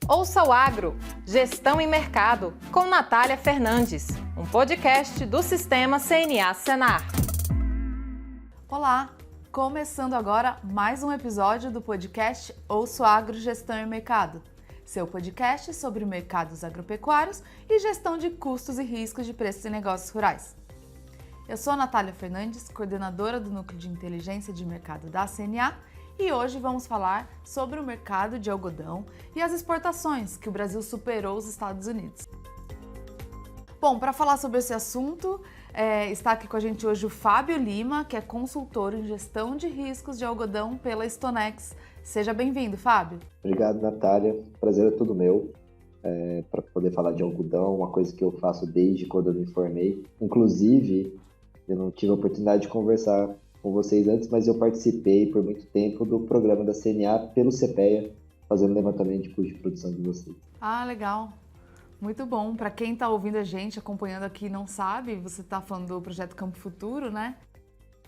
Ouça o Agro, Gestão e Mercado, com Natália Fernandes, um podcast do Sistema CNA Senar. Olá, começando agora mais um episódio do podcast Ouça o Agro, Gestão e Mercado, seu podcast sobre mercados agropecuários e gestão de custos e riscos de preços e negócios rurais. Eu sou Natália Fernandes, coordenadora do Núcleo de Inteligência de Mercado da CNA, e hoje vamos falar sobre o mercado de algodão e as exportações, que o Brasil superou os Estados Unidos. Bom, para falar sobre esse assunto, está aqui com a gente hoje o Fábio Lima, que é consultor em gestão de riscos de algodão pela Stonex. Seja bem-vindo, Fábio. Obrigado, Natália. Prazer é todo meu. Para poder falar de algodão, uma coisa que eu faço desde quando eu me formei. Inclusive, eu não tive a oportunidade de conversar com vocês antes, mas eu participei por muito tempo do programa da CNA pelo CPEA, fazendo levantamento de custo de produção de vocês. Ah, legal. Muito bom. Para quem está ouvindo a gente, acompanhando aqui e não sabe, você está falando do projeto Campo Futuro, né?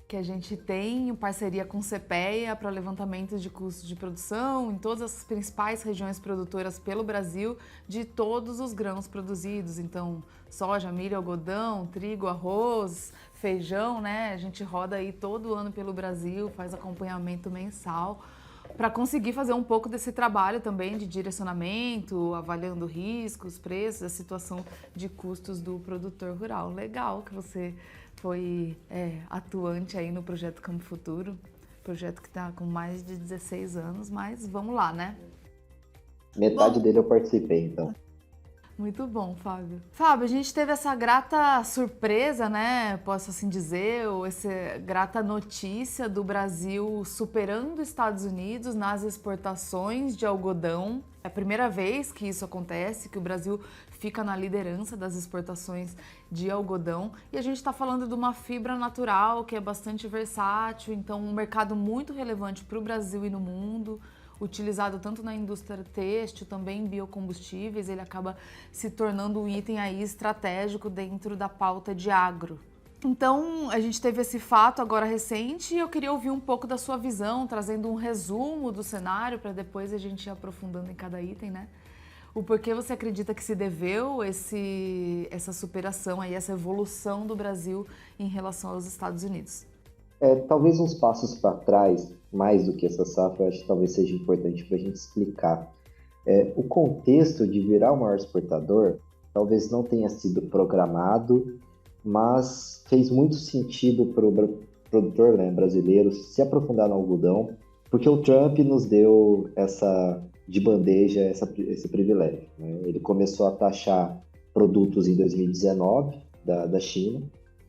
Que a gente tem em parceria com o CPEA para levantamento de custos de produção em todas as principais regiões produtoras pelo Brasil de todos os grãos produzidos. Então, soja, milho, algodão, trigo, arroz, feijão, né? A gente roda aí todo ano pelo Brasil, faz acompanhamento mensal para conseguir fazer um pouco desse trabalho também de direcionamento, avaliando riscos, preços, a situação de custos do produtor rural. Legal que você foi atuante aí no projeto Campo Futuro, projeto que está com mais de 16 anos, mas vamos lá, né? Metade dele eu participei, então. Muito bom, Fábio. Fábio, a gente teve essa grata surpresa, né? Posso assim dizer, ou essa grata notícia do Brasil superando os Estados Unidos nas exportações de algodão. É a primeira vez que isso acontece, que o Brasil fica na liderança das exportações de algodão. E a gente está falando de uma fibra natural que é bastante versátil, então um mercado muito relevante para o Brasil e no mundo, utilizado tanto na indústria têxtil, também em biocombustíveis, ele acaba se tornando um item aí estratégico dentro da pauta de agro. Então, a gente teve esse fato agora recente e eu queria ouvir um pouco da sua visão, trazendo um resumo do cenário para depois a gente ir aprofundando em cada item, né? O porquê você acredita que se deveu essa superação aí, essa evolução do Brasil em relação aos Estados Unidos? Talvez uns passos para trás, mais do que essa safra, eu acho que talvez seja importante para a gente explicar. O contexto de virar o maior exportador talvez não tenha sido programado, mas fez muito sentido para o produtor, né, brasileiro se aprofundar no algodão, porque o Trump nos deu de bandeja esse privilégio, né? Ele começou a taxar produtos em 2019 da China,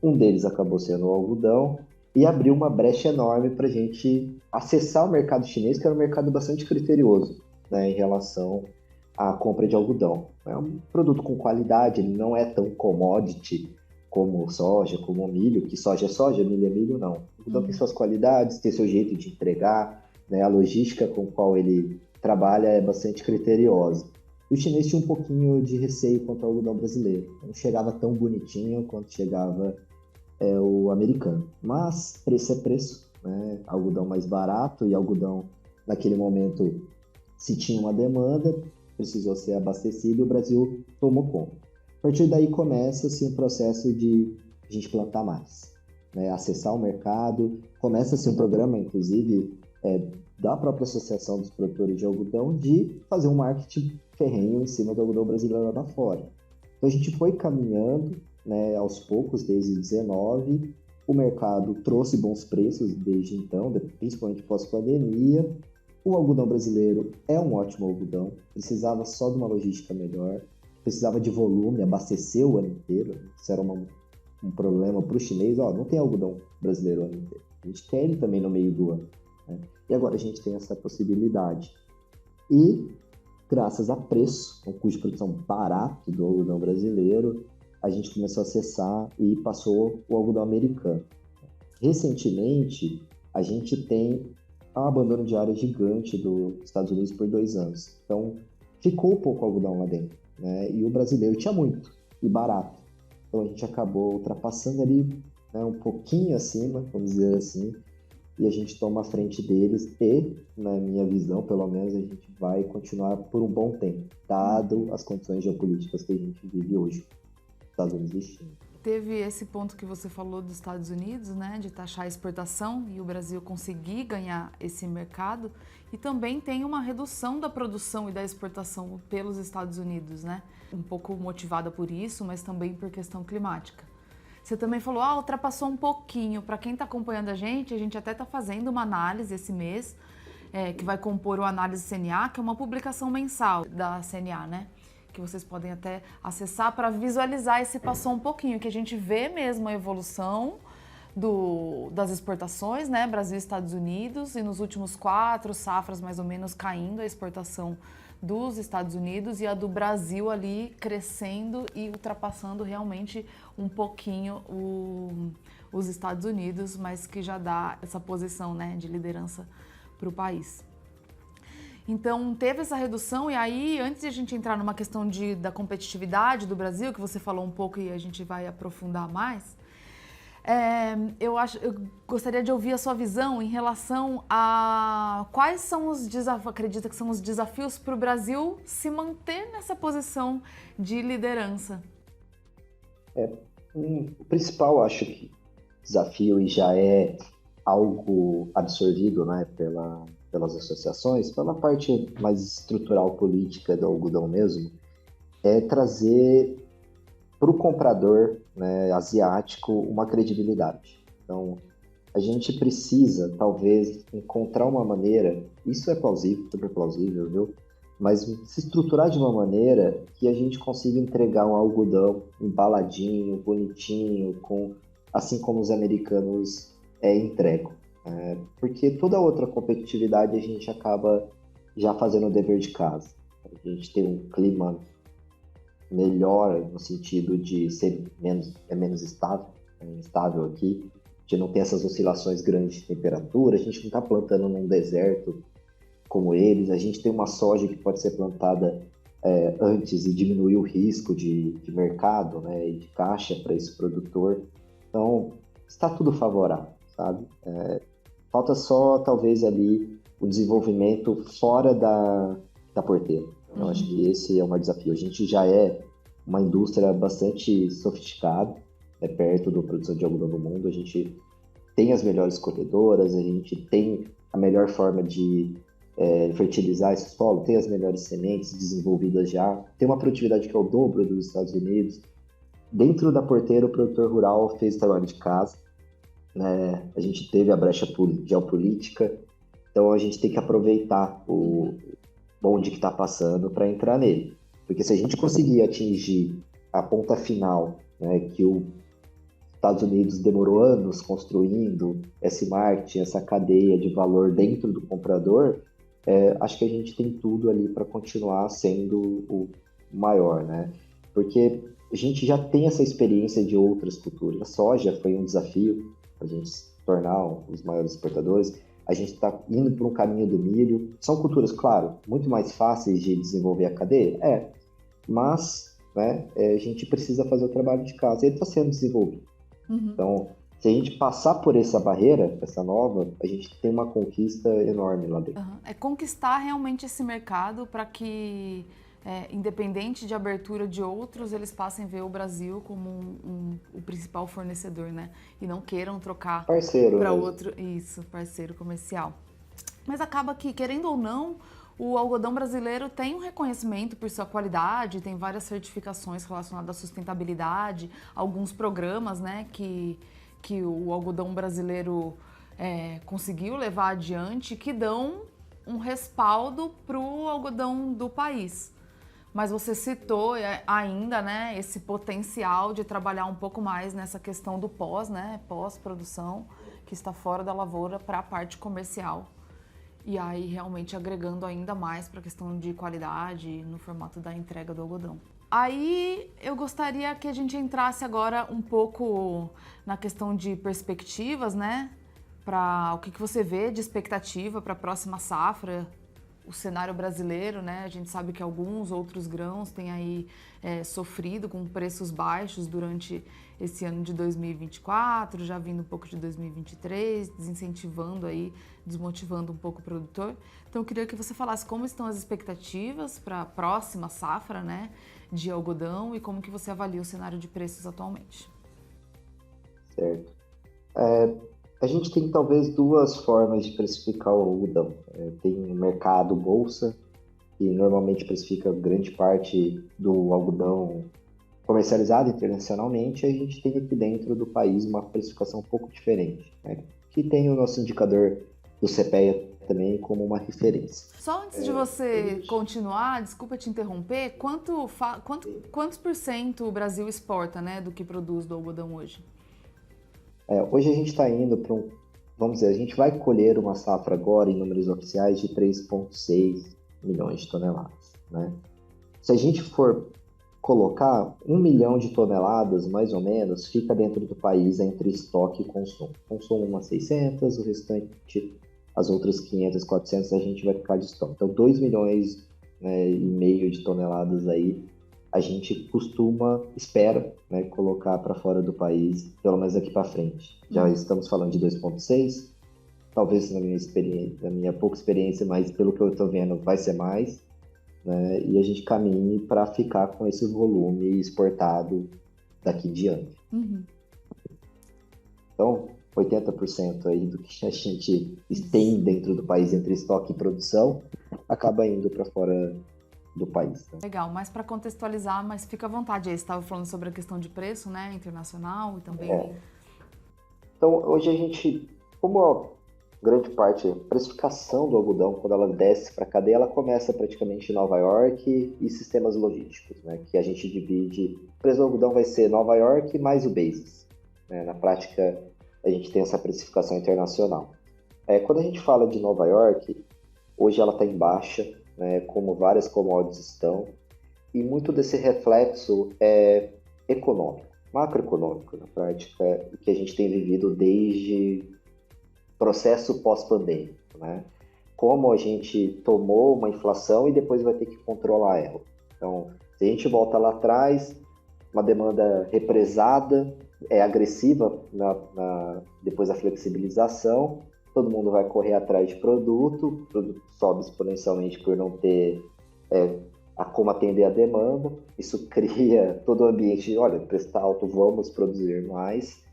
um deles acabou sendo o algodão, e abriu uma brecha enorme para a gente acessar o mercado chinês, que era um mercado bastante criterioso, né, em relação à compra de algodão. É um produto com qualidade, ele não é tão commodity como soja, como milho, que soja é soja, milho é milho, não. O algodão tem suas qualidades, tem seu jeito de entregar, né, a logística com qual ele trabalha é bastante criteriosa. E o chinês tinha um pouquinho de receio quanto ao algodão brasileiro. Não chegava tão bonitinho quanto chegava o americano. Mas preço é preço, né? Algodão mais barato e algodão, naquele momento, se tinha uma demanda, precisou ser abastecido e o Brasil tomou conta. A partir daí começa-se um processo de a gente plantar mais, né? Acessar o mercado, começa-se um programa, inclusive, da própria Associação dos Produtores de Algodão, de fazer um marketing ferrenho em cima do algodão brasileiro lá fora. Então a gente foi caminhando, né, aos poucos, desde 2019, o mercado trouxe bons preços desde então, principalmente pós-pandemia. O algodão brasileiro é um ótimo algodão, precisava só de uma logística melhor, precisava de volume, abastecer o ano inteiro. Isso era um problema para o chinês, não tem algodão brasileiro o ano inteiro. A gente quer ele também no meio do ano, né? E agora a gente tem essa possibilidade. E, graças a preço, um custo de produção barato do algodão brasileiro, a gente começou a acessar e passou o algodão americano. Recentemente, a gente tem um abandono de área gigante dos Estados Unidos por 2 anos. Então, ficou pouco algodão lá dentro, né? E o brasileiro tinha muito e barato. Então, a gente acabou ultrapassando ali, né, um pouquinho acima, vamos dizer assim, e a gente toma a frente deles e, na minha visão, pelo menos, a gente vai continuar por um bom tempo, dado as condições geopolíticas que a gente vive hoje, Estados Unidos e China. Teve esse ponto que você falou dos Estados Unidos, né, de taxar a exportação e o Brasil conseguir ganhar esse mercado, e também tem uma redução da produção e da exportação pelos Estados Unidos, né, um pouco motivada por isso, mas também por questão climática. Você também falou, ultrapassou um pouquinho. Para quem está acompanhando a gente até está fazendo uma análise esse mês, que vai compor o Análise CNA, que é uma publicação mensal da CNA, né? Que vocês podem até acessar para visualizar esse passou um pouquinho, que a gente vê mesmo a evolução das exportações, né? Brasil e Estados Unidos, e nos últimos 4 safras mais ou menos caindo a exportação dos Estados Unidos e a do Brasil ali crescendo e ultrapassando realmente um pouquinho os Estados Unidos, mas que já dá essa posição, né, de liderança para o país. Então, teve essa redução, e aí, antes de a gente entrar numa questão da competitividade do Brasil, que você falou um pouco e a gente vai aprofundar mais, eu gostaria de ouvir a sua visão em relação a quais são os desafios, acredita que são os desafios para o Brasil se manter nessa posição de liderança? O principal, acho que desafio, e já é algo absorvido, né, pelas associações, pela parte mais estrutural política do algodão mesmo, é trazer para o comprador, né, asiático uma credibilidade. Então, a gente precisa, talvez, encontrar uma maneira, isso é plausível, super plausível, viu? Mas se estruturar de uma maneira que a gente consiga entregar um algodão embaladinho, bonitinho, assim como os americanos entregam. Porque toda outra competitividade a gente acaba já fazendo o dever de casa. A gente tem um clima melhor no sentido de ser menos estável aqui. A gente não tem essas oscilações grandes de temperatura, a gente não está plantando num deserto como eles, a gente tem uma soja que pode ser plantada antes e diminuir o risco de mercado, né, e de caixa para esse produtor. Então, está tudo favorável, sabe? Falta só, talvez, ali o desenvolvimento fora da porteira. Eu acho que esse é um desafio. A gente já é uma indústria bastante sofisticada, perto da produção de algodão do mundo. A gente tem as melhores colhedoras, a gente tem a melhor forma de fertilizar esse solo, tem as melhores sementes desenvolvidas já, tem uma produtividade que é o dobro dos Estados Unidos. Dentro da porteira, o produtor rural fez o trabalho de casa, né? A gente teve a brecha geopolítica, então a gente tem que aproveitar o bonde que está passando para entrar nele. Porque se a gente conseguir atingir a ponta final, né, que os Estados Unidos demorou anos construindo esse marketing, essa cadeia de valor dentro do comprador, acho que a gente tem tudo ali para continuar sendo o maior, né? Porque a gente já tem essa experiência de outras culturas. A soja foi um desafio para a gente se tornar os maiores exportadores. A gente está indo por um caminho do milho. São culturas, claro, muito mais fáceis de desenvolver a cadeia? Mas, né, a gente precisa fazer o trabalho de casa. E ele está sendo desenvolvido. Então, se a gente passar por essa barreira, essa nova, a gente tem uma conquista enorme lá dentro. É conquistar realmente esse mercado para que, independente de abertura de outros, eles passem a ver o Brasil como o principal fornecedor, né? E não queiram trocar para outro. Isso, parceiro comercial. Mas acaba que, querendo ou não, o algodão brasileiro tem um reconhecimento por sua qualidade, tem várias certificações relacionadas à sustentabilidade, alguns programas, né, que o algodão brasileiro conseguiu levar adiante, que dão um respaldo para o algodão do país. Mas você citou ainda, né, esse potencial de trabalhar um pouco mais nessa questão do pós-produção, que está fora da lavoura para a parte comercial. E aí realmente agregando ainda mais para a questão de qualidade no formato da entrega do algodão. Aí eu gostaria que a gente entrasse agora um pouco na questão de perspectivas, né? Para o que você vê de expectativa para a próxima safra o cenário brasileiro, né? A gente sabe que alguns outros grãos têm aí sofrido com preços baixos durante esse ano de 2024, já vindo um pouco de 2023, desincentivando aí, desmotivando um pouco o produtor. Então eu queria que você falasse como estão as expectativas para a próxima safra, né, de algodão e como que você avalia o cenário de preços atualmente. Certo. A gente tem talvez duas formas de precificar o algodão. Tem o mercado bolsa, que normalmente precifica grande parte do algodão comercializado internacionalmente, e a gente tem aqui dentro do país uma precificação um pouco diferente, né? Que tem o nosso indicador do CPEA também como uma referência. Só antes de você continuar, desculpa te interromper, quantos por cento o Brasil exporta, né, do que produz do algodão hoje? Hoje a gente está indo para vamos dizer, a gente vai colher uma safra agora em números oficiais de 3,6 milhões de toneladas, né? Se a gente for colocar 1 milhão de toneladas, mais ou menos, fica dentro do país entre estoque e consumo. Consumo umas 600, o restante, as outras 500, 400, a gente vai ficar de estoque. Então, 2 milhões, né, e meio de toneladas aí, a gente espera, né, colocar para fora do país, pelo menos daqui para frente. Já estamos falando de 2,6, talvez na minha pouca experiência, mas pelo que eu estou vendo, vai ser mais, né, e a gente caminhe para ficar com esse volume exportado daqui em diante. Então, 80% aí do que a gente tem dentro do país entre estoque e produção acaba indo para fora do país. Né? Legal, mas para contextualizar, mas fica à vontade aí, você estava falando sobre a questão de preço, né, internacional e também... Então, hoje a gente, como a grande parte, a precificação do algodão, quando ela desce para a cadeia, ela começa praticamente em Nova York e sistemas logísticos, né, que a gente divide, o preço do algodão vai ser Nova York mais o basis, né, na prática a gente tem essa precificação internacional. Quando a gente fala de Nova York, hoje ela está em baixa, né, como várias commodities estão, e muito desse reflexo é econômico, macroeconômico, na prática, que a gente tem vivido desde processo pós-pandêmico, né? Como a gente tomou uma inflação e depois vai ter que controlar ela. Então, se a gente volta lá atrás, uma demanda represada, agressiva depois da flexibilização, todo mundo vai correr atrás de produto, o produto sobe exponencialmente por não ter como atender a demanda, isso cria todo o ambiente de, olha, o preço está alto, vamos produzir mais,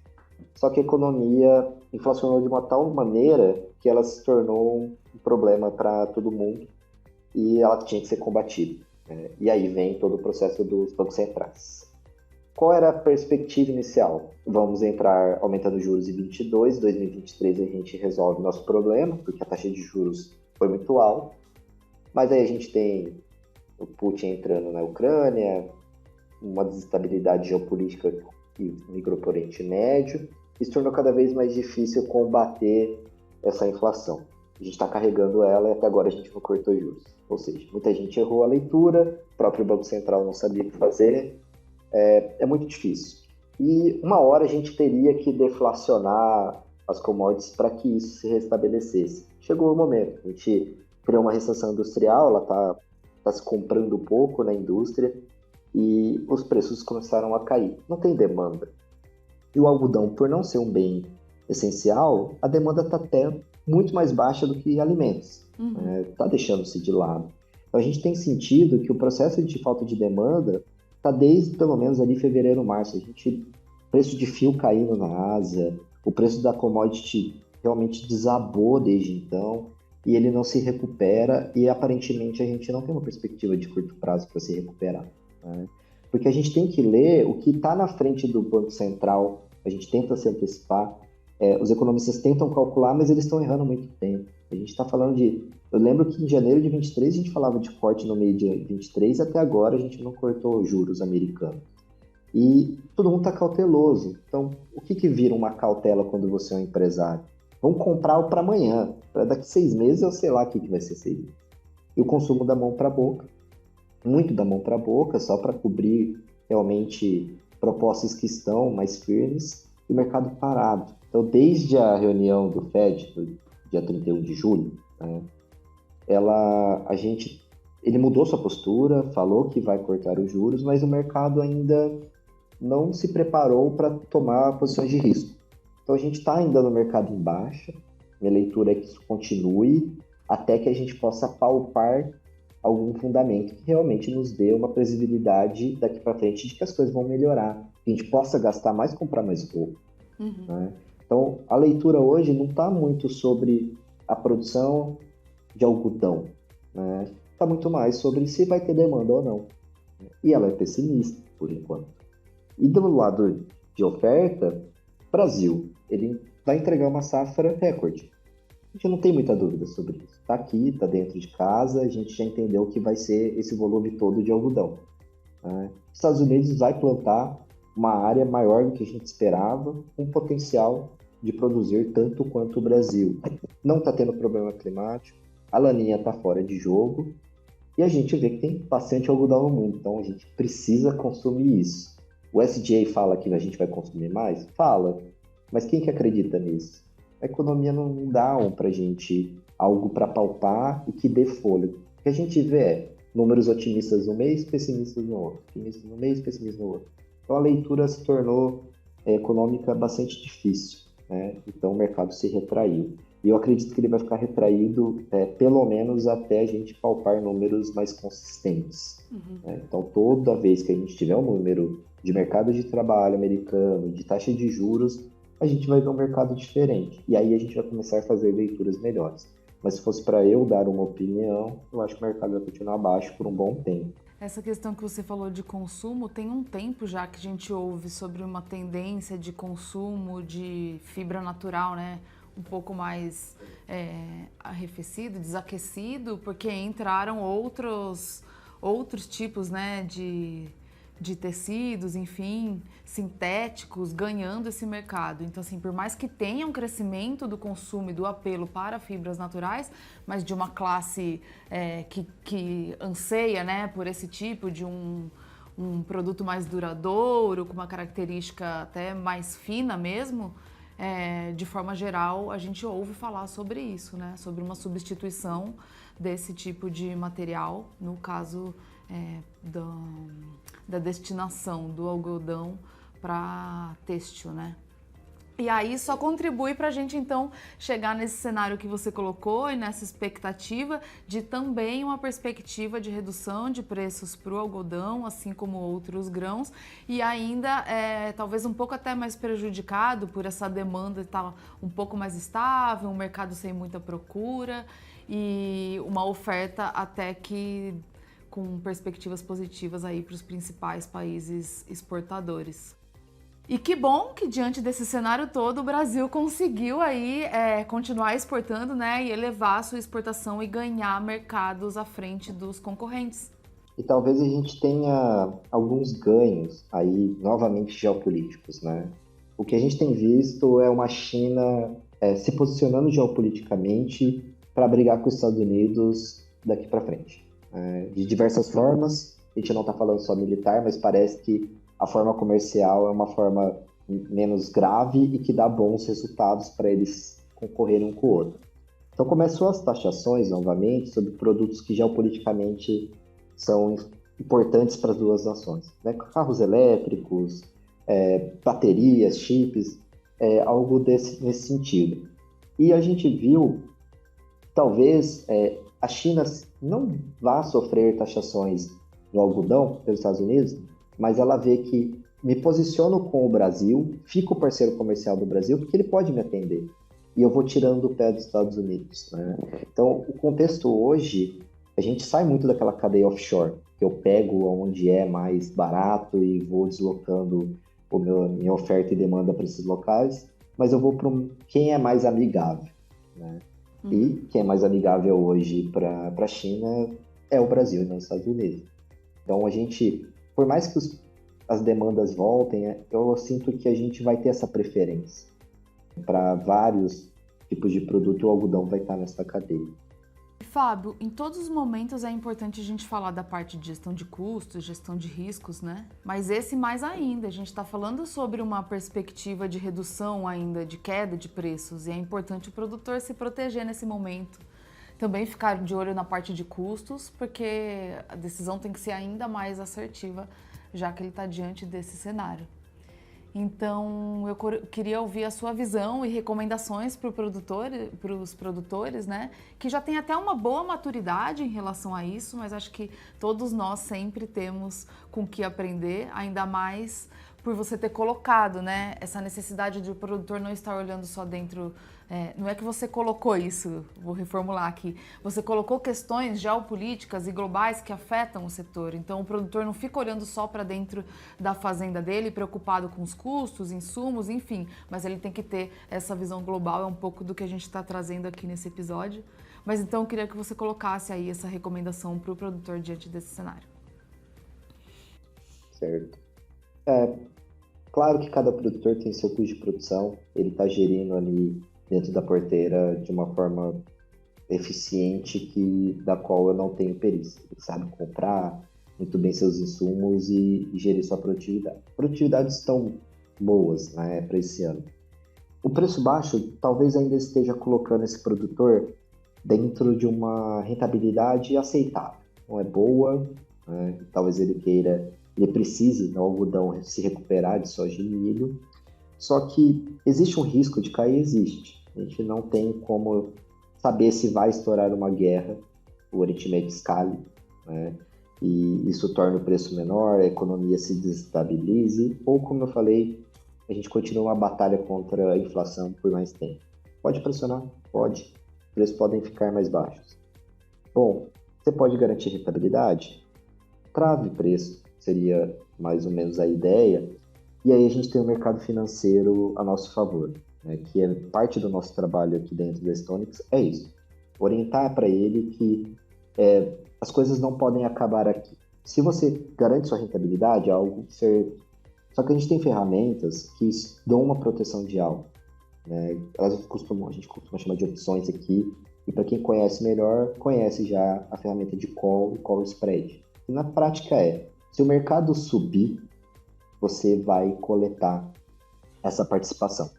só que a economia inflacionou de uma tal maneira que ela se tornou um problema para todo mundo e ela tinha que ser combatida. E aí vem todo o processo dos bancos centrais. Qual era a perspectiva inicial? Vamos entrar aumentando juros em 22, 2023 a gente resolve o nosso problema, porque a taxa de juros foi muito alta, mas aí a gente tem o Putin entrando na Ucrânia, uma desestabilidade geopolítica que migrou para o Oriente Médio, e se tornou cada vez mais difícil combater essa inflação. A gente está carregando ela e até agora a gente não cortou juros. Ou seja, muita gente errou a leitura, o próprio Banco Central não sabia o que fazer, é muito difícil. E uma hora a gente teria que deflacionar as commodities para que isso se restabelecesse. Chegou o momento, a gente criou uma recessão industrial, ela está se comprando um pouco na indústria e os preços começaram a cair. Não tem demanda. E o algodão, por não ser um bem essencial, a demanda está até muito mais baixa do que alimentos. Está deixando-se de lado. Então a gente tem sentido que o processo de falta de demanda está desde pelo menos ali fevereiro, março. O preço de fio caindo na Ásia, o preço da commodity realmente desabou desde então e ele não se recupera e aparentemente a gente não tem uma perspectiva de curto prazo para se recuperar, né? Porque a gente tem que ler o que está na frente do Banco Central, a gente tenta se antecipar, os economistas tentam calcular, mas eles estão errando há muito tempo. A gente está falando eu lembro que em janeiro de 23 a gente falava de corte no meio de 23, até agora a gente não cortou juros americanos. E todo mundo está cauteloso. Então, o que vira uma cautela quando você é um empresário? Vamos comprar para amanhã, para daqui 6 meses eu sei lá o que vai ser 6 meses. E o consumo da mão para a boca, muito da mão para a boca, só para cobrir realmente propostas que estão mais firmes e o mercado parado. Então, desde a reunião do FED, do dia 31 de julho, né, ele mudou sua postura, falou que vai cortar os juros, mas o mercado ainda não se preparou para tomar posições de risco. Então a gente está ainda no mercado em baixa, minha leitura é que isso continue até que a gente possa palpar algum fundamento que realmente nos dê uma previsibilidade daqui para frente de que as coisas vão melhorar, que a gente possa gastar mais, comprar mais roupa. Né? Então a leitura hoje não está muito sobre a produção de algodão, né? Está muito mais sobre se vai ter demanda ou não. E ela é pessimista, por enquanto. E do lado de oferta, Brasil, ele vai entregar uma safra recorde. A gente não tem muita dúvida sobre isso. Está aqui, está dentro de casa, a gente já entendeu que vai ser esse volume todo de algodão. Os Estados Unidos vai plantar uma área maior do que a gente esperava, com potencial de produzir tanto quanto o Brasil. Não está tendo problema climático, a laninha está fora de jogo, e a gente vê que tem bastante algodão no mundo, então a gente precisa consumir isso. O SDA fala que a gente vai consumir mais? Fala, mas quem que acredita nisso? A economia não dá para a gente algo para palpar e que dê fôlego. O que a gente vê é números otimistas no mês, pessimistas no outro. Otimistas no mês, pessimistas no outro. Então a leitura se tornou econômica bastante difícil, né? Então o mercado se retraiu. E eu acredito que ele vai ficar retraído pelo menos até a gente palpar números mais consistentes. Né? Então toda vez que a gente tiver um número de mercado de trabalho americano, de taxa de juros, a gente vai ver um mercado diferente. E aí a gente vai começar a fazer leituras melhores. Mas se fosse para eu dar uma opinião, eu acho que o mercado vai continuar baixo por um bom tempo. Essa questão que você falou de consumo, tem um tempo já que a gente ouve sobre uma tendência de consumo de fibra natural, né? Um pouco mais arrefecido, desaquecido, porque entraram outros tipos, né, de tecidos, enfim, sintéticos, ganhando esse mercado. Então, assim, por mais que tenha um crescimento do consumo e do apelo para fibras naturais, mas de uma classe que anseia, né, por esse tipo de um produto mais duradouro, com uma característica até mais fina mesmo, de forma geral, a gente ouve falar sobre isso, né, sobre uma substituição desse tipo de material, no caso da destinação do algodão para têxtil, né? E aí só contribui para a gente, então, chegar nesse cenário que você colocou e nessa expectativa de também uma perspectiva de redução de preços para o algodão, assim como outros grãos, e ainda talvez um pouco até mais prejudicado por essa demanda estar um pouco mais estável, um mercado sem muita procura e uma oferta até que com perspectivas positivas aí para os principais países exportadores. E que bom que diante desse cenário todo o Brasil conseguiu aí continuar exportando, né, e elevar a sua exportação e ganhar mercados à frente dos concorrentes. E talvez a gente tenha alguns ganhos aí novamente geopolíticos, né? O que a gente tem visto é uma China se posicionando geopoliticamente para brigar com os Estados Unidos daqui para frente. De diversas formas, a gente não está falando só militar, mas parece que a forma comercial é uma forma menos grave e que dá bons resultados para eles concorrerem um com o outro. Então começou as taxações novamente sobre produtos que geopoliticamente são importantes para as duas nações, né? Carros elétricos, baterias, chips, algo nesse sentido. E a gente viu, talvez, a China não vá sofrer taxações no algodão pelos Estados Unidos, mas ela vê que me posiciono com o Brasil, fico parceiro comercial do Brasil, porque ele pode me atender. E eu vou tirando o pé dos Estados Unidos, né? Então, o contexto hoje, a gente sai muito daquela cadeia offshore, que eu pego onde é mais barato e vou deslocando minha oferta e demanda para esses locais, mas eu vou para quem é mais amigável, né? E quem é mais amigável hoje para a China é o Brasil e não os Estados Unidos. Então, a gente, por mais que as demandas voltem, eu sinto que a gente vai ter essa preferência. Para vários tipos de produto, o algodão vai estar nessa cadeia. Fábio, em todos os momentos é importante a gente falar da parte de gestão de custos, gestão de riscos, né? Mas esse mais ainda, a gente está falando sobre uma perspectiva de redução ainda, de queda de preços, e é importante o produtor se proteger nesse momento. também ficar de olho na parte de custos, porque a decisão tem que ser ainda mais assertiva, já que ele está diante desse cenário. Então, eu queria ouvir a sua visão e recomendações para os produtores, né? Que já tem até uma boa maturidade em relação a isso, mas acho que todos nós sempre temos com que aprender, ainda mais por você ter colocado, né? Essa necessidade de o produtor não estar olhando só dentro... não é que você colocou isso, vou reformular aqui. Você colocou questões geopolíticas e globais que afetam o setor. Então, o produtor não fica olhando só para dentro da fazenda dele, preocupado com os custos, insumos, enfim. Mas ele tem que ter essa visão global, é um pouco do que a gente está trazendo aqui nesse episódio. Mas então, eu queria que você colocasse aí essa recomendação para o produtor diante desse cenário. Certo. Claro que cada produtor tem seu custo de produção, ele está gerindo ali dentro da porteira de uma forma eficiente da qual eu não tenho perícia. Ele sabe comprar muito bem seus insumos e gerir sua produtividade. Produtividades estão boas, né, para esse ano. O preço baixo talvez ainda esteja colocando esse produtor dentro de uma rentabilidade aceitável. Não é boa, né, talvez ele precise no algodão se recuperar de soja e milho, só que existe um risco de cair? Existe. A gente não tem como saber se vai estourar uma guerra, o Oriente Médio escale, né? E isso torna o preço menor, a economia se desestabilize, ou como eu falei, a gente continua uma batalha contra a inflação por mais tempo. Pode pressionar? Pode. Os preços podem ficar mais baixos. Bom, você pode garantir rentabilidade? Trave preço, seria mais ou menos a ideia. E aí a gente tem o mercado financeiro a nosso favor, né, que é parte do nosso trabalho aqui dentro da Stonix, é isso. Orientar para ele que as coisas não podem acabar aqui. Se você garante sua rentabilidade, é algo certo. Só que a gente tem ferramentas que dão uma proteção de alta, né? A gente costuma chamar de opções aqui, e para quem conhece melhor, conhece já a ferramenta de call e call spread. E na prática se o mercado subir, você vai coletar essa participação.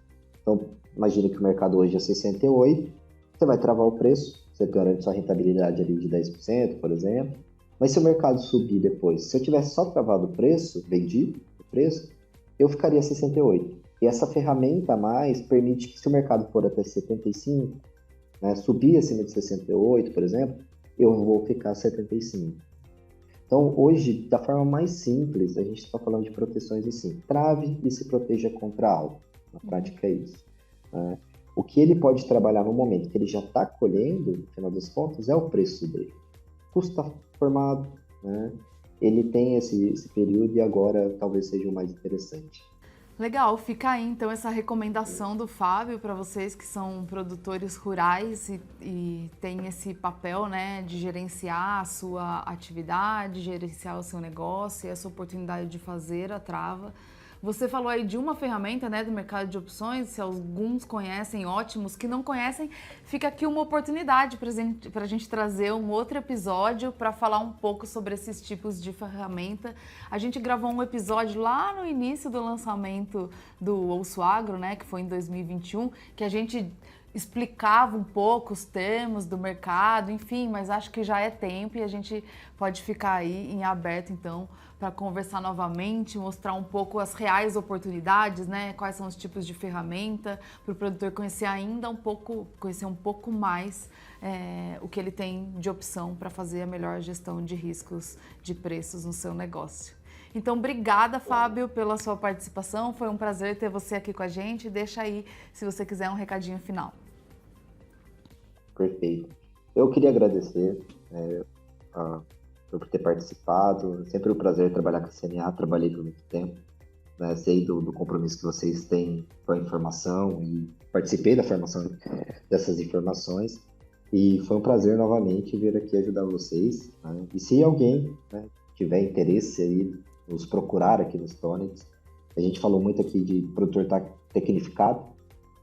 Então, imagine que o mercado hoje é 68, você vai travar o preço, você garante sua rentabilidade ali de 10%, por exemplo, mas se o mercado subir depois, se eu tivesse só travado o preço, vendido o preço, eu ficaria 68. E essa ferramenta a mais permite que se o mercado for até 75, né, subir acima de 68, por exemplo, eu vou ficar 75. Então, hoje, da forma mais simples, a gente está falando de proteções assim. Trave e se proteja contra algo. Na prática é isso. Né? O que ele pode trabalhar no momento que ele já está colhendo, no final das contas, é o preço dele. O custo está formado, né? Ele tem esse período e agora talvez seja o mais interessante. Legal, fica aí então essa recomendação do Fábio para vocês que são produtores rurais e têm esse papel, né, de gerenciar a sua atividade, gerenciar o seu negócio e essa oportunidade de fazer a trava. Você falou aí de uma ferramenta, né, do mercado de opções, se alguns conhecem, ótimos, que não conhecem, fica aqui uma oportunidade para a gente trazer um outro episódio para falar um pouco sobre esses tipos de ferramenta. A gente gravou um episódio lá no início do lançamento do Ouço Agro, né, que foi em 2021, que a gente explicava um pouco os termos do mercado, enfim, mas acho que já é tempo e a gente pode ficar aí em aberto, então, para conversar novamente, mostrar um pouco as reais oportunidades, né? Quais são os tipos de ferramenta, para o produtor conhecer um pouco mais o que ele tem de opção para fazer a melhor gestão de riscos de preços no seu negócio. Então, obrigada, Fábio, pela sua participação. Foi um prazer ter você aqui com a gente. Deixa aí, se você quiser, um recadinho final. Perfeito. Eu queria agradecer por ter participado. Sempre um prazer trabalhar com a CNA. Trabalhei por muito tempo. Né? Sei do compromisso que vocês têm com a informação e participei da formação dessas informações. E foi um prazer novamente vir aqui ajudar vocês. Né? E se alguém, né, tiver interesse aí, nos procurar aqui no Stonix. A gente falou muito aqui de produtor tecnificado,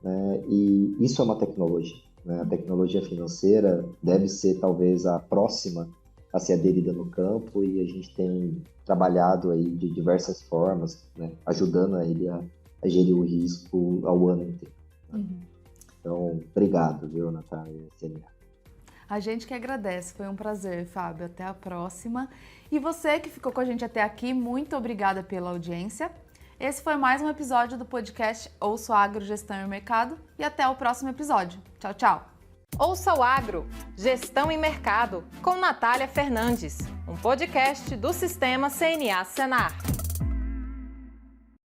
né? E isso é uma tecnologia, né? A tecnologia financeira deve ser talvez a próxima a ser aderida no campo e a gente tem trabalhado aí de diversas formas, né? Ajudando ele a gerir o risco ao ano inteiro. Né? Então, obrigado, viu, Natália e CNA. A gente que agradece, foi um prazer, Fábio. Até a próxima. E você que ficou com a gente até aqui, muito obrigada pela audiência. Esse foi mais um episódio do podcast Ouça o Agro, Gestão e Mercado e até o próximo episódio. Tchau, tchau! Ouça o Agro, Gestão e Mercado, com Natália Fernandes, um podcast do Sistema CNA Senar.